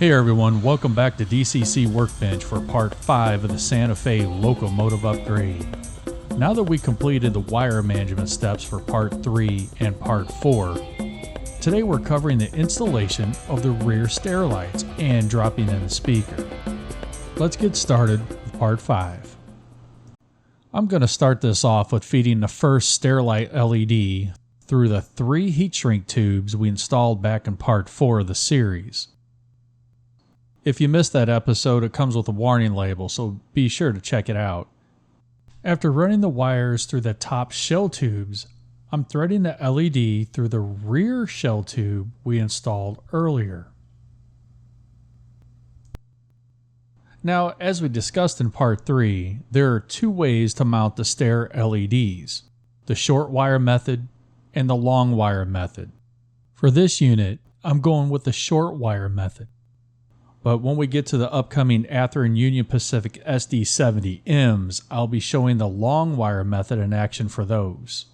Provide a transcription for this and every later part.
Hey everyone, welcome back to DCC Workbench for part 5 of the Santa Fe locomotive upgrade. Now that we completed the wire management steps for part 3 and part 4, today we're covering the installation of the rear stair lights and dropping in the speaker. Let's get started with part 5. I'm going to start this off with feeding the first stair light LED through the 3 heat shrink tubes we installed back in part 4 of the series. If you missed that episode, it comes with a warning label, so be sure to check it out. After running the wires through the top shell tubes, I'm threading the LED through the rear shell tube we installed earlier. Now, as we discussed in part 3, there are 2 ways to mount the stair LEDs, the short wire method and the long wire method. For this unit, I'm going with the short wire method. But when we get to the upcoming Athearn Union Pacific SD75Ms, I'll be showing the long wire method in action for those.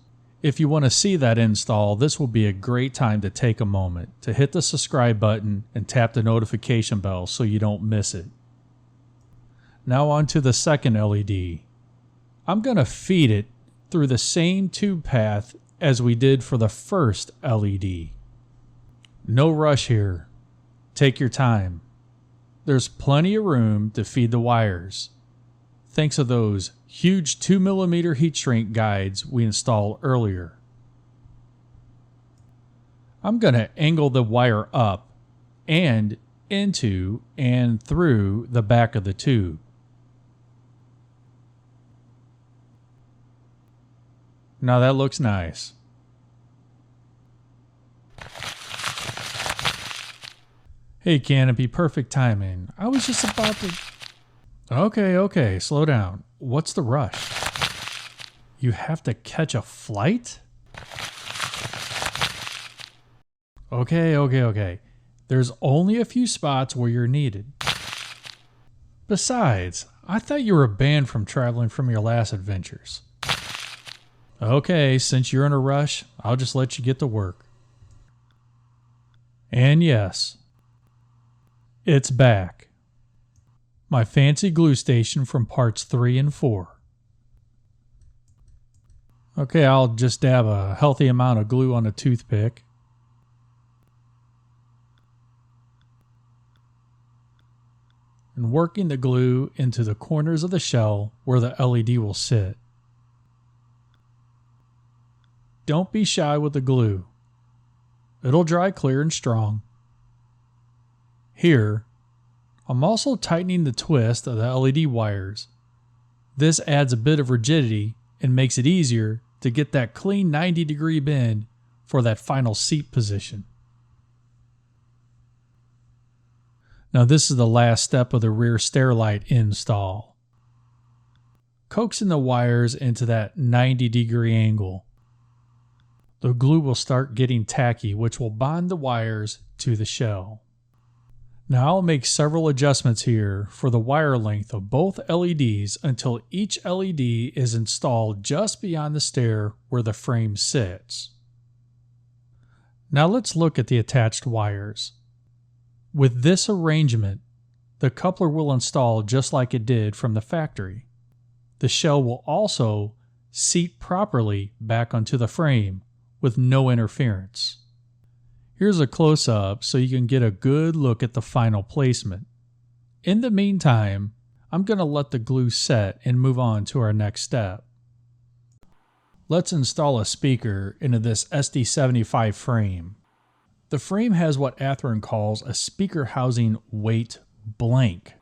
If you want to see that install, this will be a great time to take a moment to hit the subscribe button and tap the notification bell so you don't miss it. Now on to the second LED. I'm going to feed it through the same tube path as we did for the first LED. No rush here. Take your time. There's plenty of room to feed the wires, thanks to those huge 2mm heat shrink guides we installed earlier. I'm going to angle the wire up and into and through the back of the tube. Now that looks nice. Hey Canopy, perfect timing. I was just about to... Okay, slow down. What's the rush? You have to catch a flight? Okay. There's only a few spots where you're needed. Besides, I thought you were banned from traveling from your last adventures. Okay, since you're in a rush, I'll just let you get to work. And yes, it's back. My fancy glue station from parts 3 and 4. Okay, I'll just dab a healthy amount of glue on a toothpick. And working the glue into the corners of the shell where the LED will sit. Don't be shy with the glue. It'll dry clear and strong. Here, I'm also tightening the twist of the LED wires. This adds a bit of rigidity and makes it easier to get that clean 90-degree bend for that final seat position. Now this is the last step of the rear stair light install. Coaxing the wires into that 90-degree angle. The glue will start getting tacky, which will bond the wires to the shell. Now I'll make several adjustments here for the wire length of both LEDs until each LED is installed just beyond the stair where the frame sits. Now let's look at the attached wires. With this arrangement, the coupler will install just like it did from the factory. The shell will also seat properly back onto the frame with no interference. Here's a close-up so you can get a good look at the final placement. In the meantime, I'm going to let the glue set and move on to our next step. Let's install a speaker into this SD75 frame. The frame has what Athearn calls a speaker housing weight blank.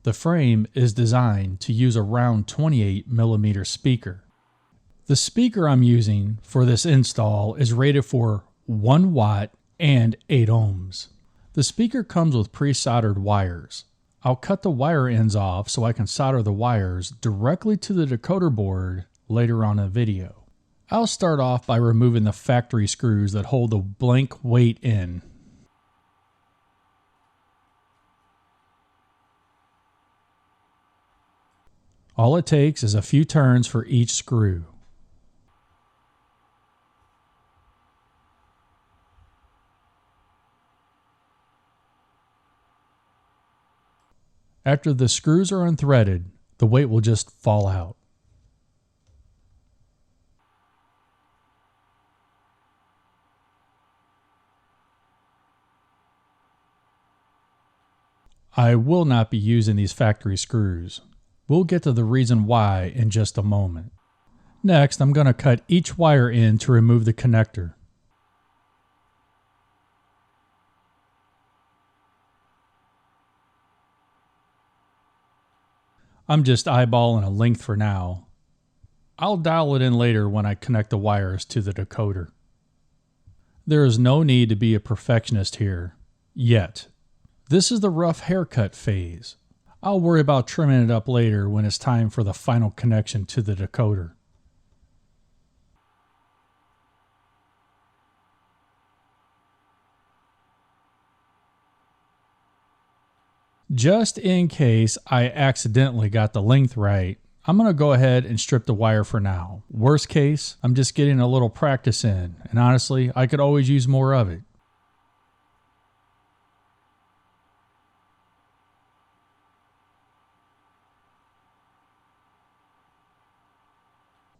The frame is designed to use a round 28mm speaker. The speaker I'm using for this install is rated for 1 watt and 8 ohms. The speaker comes with pre-soldered wires. I'll cut the wire ends off so I can solder the wires directly to the decoder board later on in the video. I'll start off by removing the factory screws that hold the blank weight in. All it takes is a few turns for each screw. After the screws are unthreaded, the weight will just fall out. I will not be using these factory screws. We'll get to the reason why in just a moment. Next, I'm going to cut each wire in to remove the connector. I'm just eyeballing a length for now. I'll dial it in later when I connect the wires to the decoder. There is no need to be a perfectionist here, yet. This is the rough haircut phase. I'll worry about trimming it up later when it's time for the final connection to the decoder. Just in case I accidentally got the length right, I'm going to go ahead and strip the wire for now. Worst case, I'm just getting a little practice in, and honestly, I could always use more of it.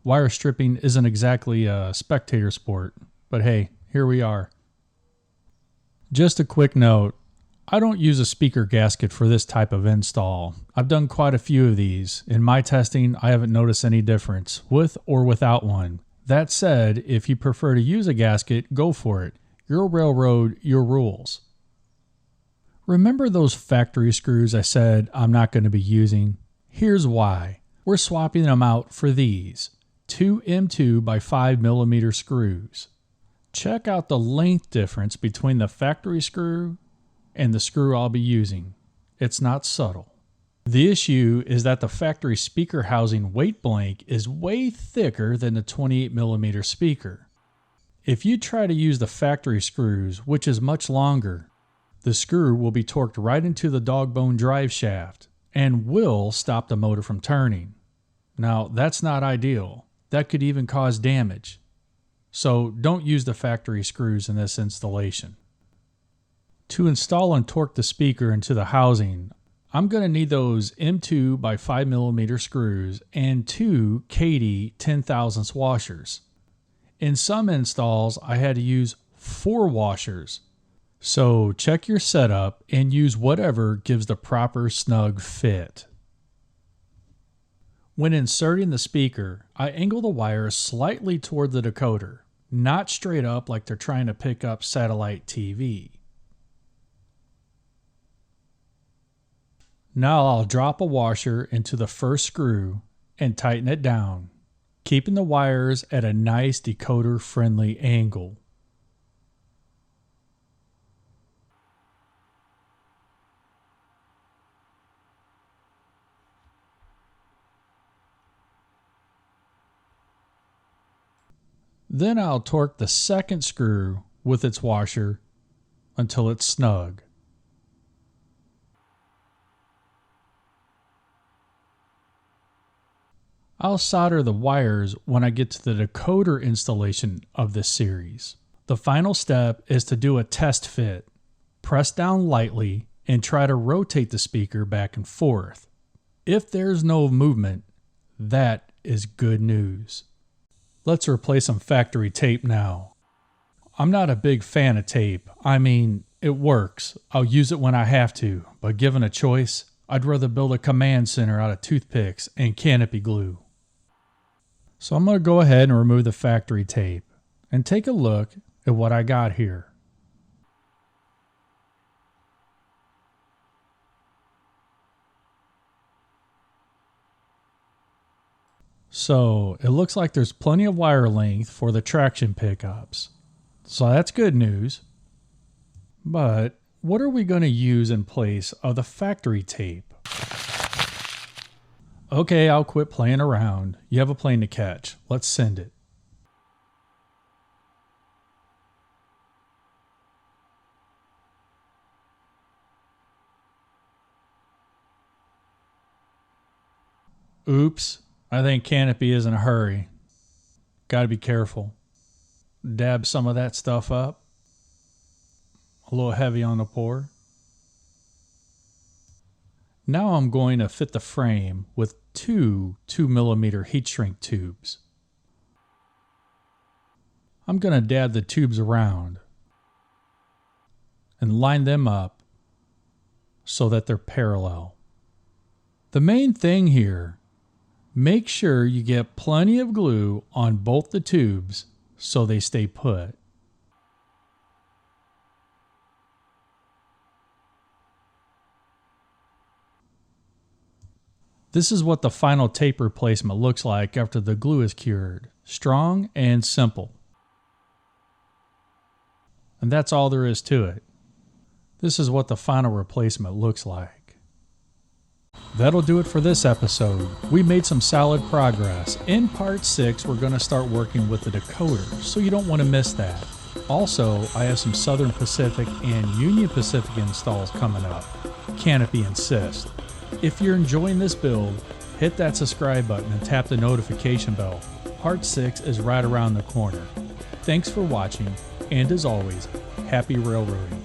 Wire stripping isn't exactly a spectator sport, but hey, here we are. Just a quick note, I don't use a speaker gasket for this type of install. I've done quite a few of these. In my testing, I haven't noticed any difference, with or without one. That said, if you prefer to use a gasket, go for it. Your railroad, your rules. Remember those factory screws I said I'm not going to be using? Here's why. We're swapping them out for these. 2 M2 by 5mm screws. Check out the length difference between the factory screw and the screw I'll be using. It's not subtle. The issue is that the factory speaker housing weight blank is way thicker than the 28mm speaker. If you try to use the factory screws, which is much longer, the screw will be torqued right into the dog bone drive shaft and will stop the motor from turning. Now, that's not ideal. That could even cause damage. So don't use the factory screws in this installation. To install and torque the speaker into the housing, I'm going to need those M2 by 5mm screws and 2 Kadee 10/1000 washers. In some installs, I had to use 4 washers. So check your setup and use whatever gives the proper snug fit. When inserting the speaker, I angle the wires slightly toward the decoder, not straight up like they're trying to pick up satellite TV. Now I'll drop a washer into the first screw and tighten it down, keeping the wires at a nice decoder-friendly angle. Then I'll torque the second screw with its washer until it's snug. I'll solder the wires when I get to the decoder installation of this series. The final step is to do a test fit. Press down lightly and try to rotate the speaker back and forth. If there's no movement, that is good news. Let's replace some factory tape now. I'm not a big fan of tape. I mean, it works. I'll use it when I have to, but given a choice, I'd rather build a command center out of toothpicks and Canopy Glue. So I'm going to go ahead and remove the factory tape and take a look at what I got here. So it looks like there's plenty of wire length for the traction pickups. So that's good news. But what are we going to use in place of the factory tape? Okay, I'll quit playing around. You have a plane to catch. Let's send it. Oops, I think Canopy is in a hurry. Gotta be careful. Dab some of that stuff up. A little heavy on the pour. Now I'm going to fit the frame with two 2mm heat shrink tubes. I'm going to dab the tubes around and line them up so that they're parallel. The main thing here, make sure you get plenty of glue on both the tubes so they stay put. This is what the final tape replacement looks like after the glue is cured. Strong and simple. And that's all there is to it. This is what the final replacement looks like. That'll do it for this episode. We made some solid progress. In part 6, we're going to start working with the decoder, so you don't want to miss that. Also, I have some Southern Pacific and Union Pacific installs coming up. Canopy insists. If you're enjoying this build, hit that subscribe button and tap the notification bell. Part 6 is right around the corner. Thanks for watching, and as always, happy railroading.